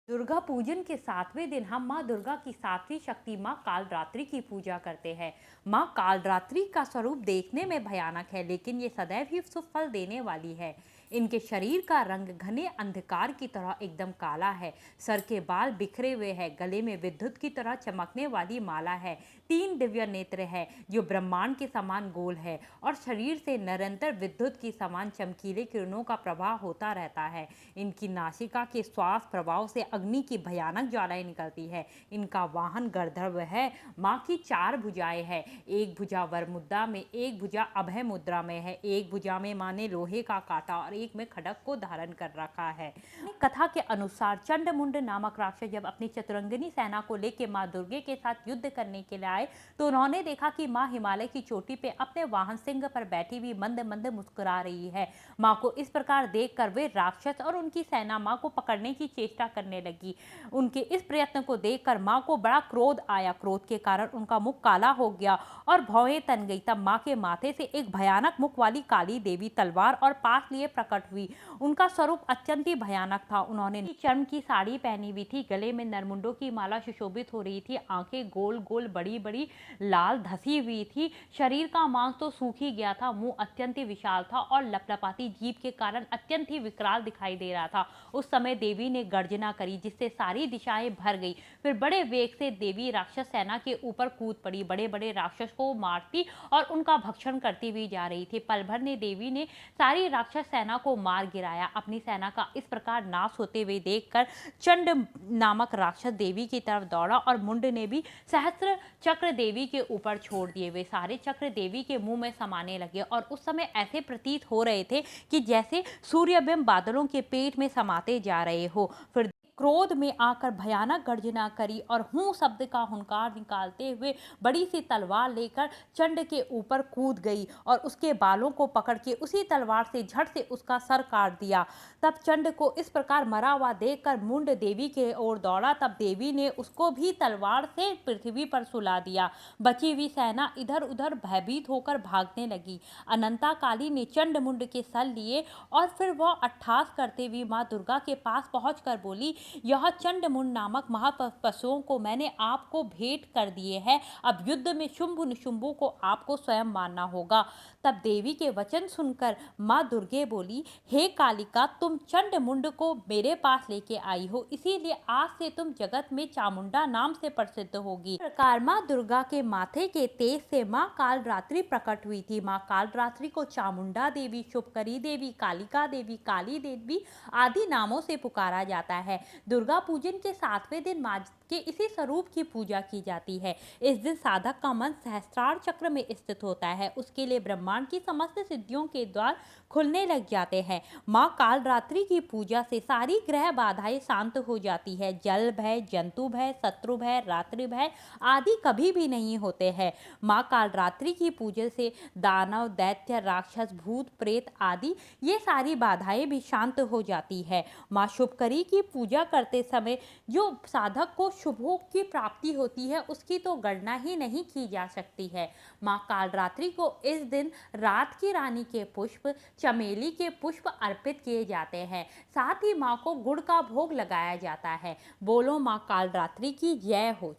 दुर्गा पूजन के 7वें दिन हम माँ दुर्गा की 7वीं शक्ति माँ कालरात्रि की पूजा करते हैं। माँ कालरात्रि का स्वरूप देखने में भयानक है, लेकिन ये सदैव ही शुभ फल देने वाली है। इनके शरीर का रंग घने अंधकार की तरह एकदम काला है। सर के बाल बिखरे हुए हैं, गले में विद्युत की तरह चमकने वाली माला है। 3 दिव्य नेत्र है जो ब्रह्मांड के समान गोल है और शरीर से निरंतर विद्युत की समान चमकीले किरणों का प्रवाह होता रहता है। इनकी नासिका के श्वास प्रभाव से अग्नि की भयानक ज्वालाएं निकलती है। इनका वाहन गंधर्व है। माँ की 4 भुजाएं हैं। एक भुजा वर मुद्रा में, एक भुजा अभय मुद्रा में है, एक भुजा में माँ ने लोहे का कांटा और एक में खड्ग को धारण कर रखा है। कथा के अनुसार चंडमुंड नामक राक्षस जब अपनी चतुरंगिनी सेना को लेकर माँ दुर्गे के साथ युद्ध करने के लिए आए तो उन्होंने देखा कि माँ हिमालय की चोटी पे अपने वाहन सिंह पर बैठी हुई मंद मंद मुस्कुरा रही है। माँ को इस प्रकार देखकर वे राक्षस और उनकी सेना माँ को पकड़ने की चेष्टा करने लगी। उनके इस प्रयत्न को देखकर माँ को बड़ा क्रोध आया। क्रोध के कारण उनका मुख काला हो गया और भौहें तन गई। तब माँ के माथे से एक भयानक मुख वाली काली देवी तलवार और पास लिए प्रकट हुई। उनका स्वरूप अत्यंत ही भयानक था। उन्होंने चर्म की साड़ी पहनी हुई थी, गले में नरमुंडों की माला सुशोभित हो रही थी, आंखें गोल गोल बड़ी बड़ी लाल धसी हुई थी, शरीर का मांस तो सूख ही गया था, मुंह अत्यंत ही विशाल था और लपलपाती जीभ के कारण अत्यंत ही विकराल दिखाई दे रहा था। उस समय देवी ने गर्जना करी जिससे सारी दिशाएं भर गई। फिर बड़े वेग से देवी राक्षस सेना के ऊपर कूद पड़ी, बड़े बड़े राक्षस को मारती और उनका भक्षण करती हुई जा रही थी। पल भर ने देवी ने सारी राक्षस सेना को मार गिराया। अपनी सेना का इस प्रकार नाश होते हुए देखकर चंड नामक राक्षस देवी की तरफ दौड़ा और मुंड ने भी सहस्त्र चक्र देवी के ऊपर छोड़ दिए। वे सारे चक्र देवी के मुंह में समाने लगे और उस समय ऐसे प्रतीत हो रहे थे कि जैसे सूर्यबिंब बादलों के पेट में समाते जा रहे हो। फिर क्रोध में आकर भयानक गर्जना करी और हूं शब्द का हुंकार निकालते हुए बड़ी सी तलवार लेकर चंड के ऊपर कूद गई और उसके बालों को पकड़ के उसी तलवार से झट से उसका सर काट दिया। तब चंड को इस प्रकार मरा हुआ देखकर मुंड देवी के ओर दौड़ा। तब देवी ने उसको भी तलवार से पृथ्वी पर सुला दिया। बची हुई सेना इधर उधर भयभीत होकर भागने लगी। अनंता काली ने चंड मुंड के सर लिए और फिर वह अट्टहास करते हुए माँ दुर्गा के पास पहुंचकर बोली, यह चंडमुंड नामक महापशुओं को मैंने आपको भेंट कर दिए हैं। अब युद्ध में शुंभ निशुंभों को आपको स्वयं मारना होगा। तब देवी के वचन सुनकर माँ दुर्गे बोली, हे कालिका, तुम चंडमुंड को मेरे पास लेके आई हो, इसीलिए आज से तुम जगत में चामुंडा नाम से प्रसिद्ध होगी। इस प्रकार माँ दुर्गा के माथे के तेज से माँ कालरात्रि प्रकट हुई थी। माँ कालरात्रि को चामुंडा देवी, शुभकरी देवी, कालिका देवी, काली देवी आदि नामों से पुकारा जाता है। दुर्गा पूजन के 7वें दिन माँ के इसी स्वरूप की पूजा की जाती है। इस दिन साधक का मन सहस्त्रार चक्र में स्थित होता है। उसके लिए ब्रह्मांड की समस्त सिद्धियों के द्वार खुलने लग जाते हैं। माँ कालरात्रि की पूजा से सारी ग्रह बाधाएं शांत हो जाती है। जल भय, जंतु भय, शत्रु भय, रात्रि भय आदि कभी भी नहीं होते हैं। माँ कालरात्रि की पूजा से दानव, दैत्य, राक्षस, भूत, प्रेत आदि ये सारी बाधाएं भी शांत हो जाती है। माँ शुभकरी की पूजा करते समय जो साधक को शुभों की प्राप्ति होती है उसकी तो गणना ही नहीं की जा सकती है। माँ कालरात्रि को इस दिन रात की रानी के पुष्प, चमेली के पुष्प अर्पित किए जाते हैं। साथ ही माँ को गुड़ का भोग लगाया जाता है। बोलो माँ कालरात्रि की जय हो।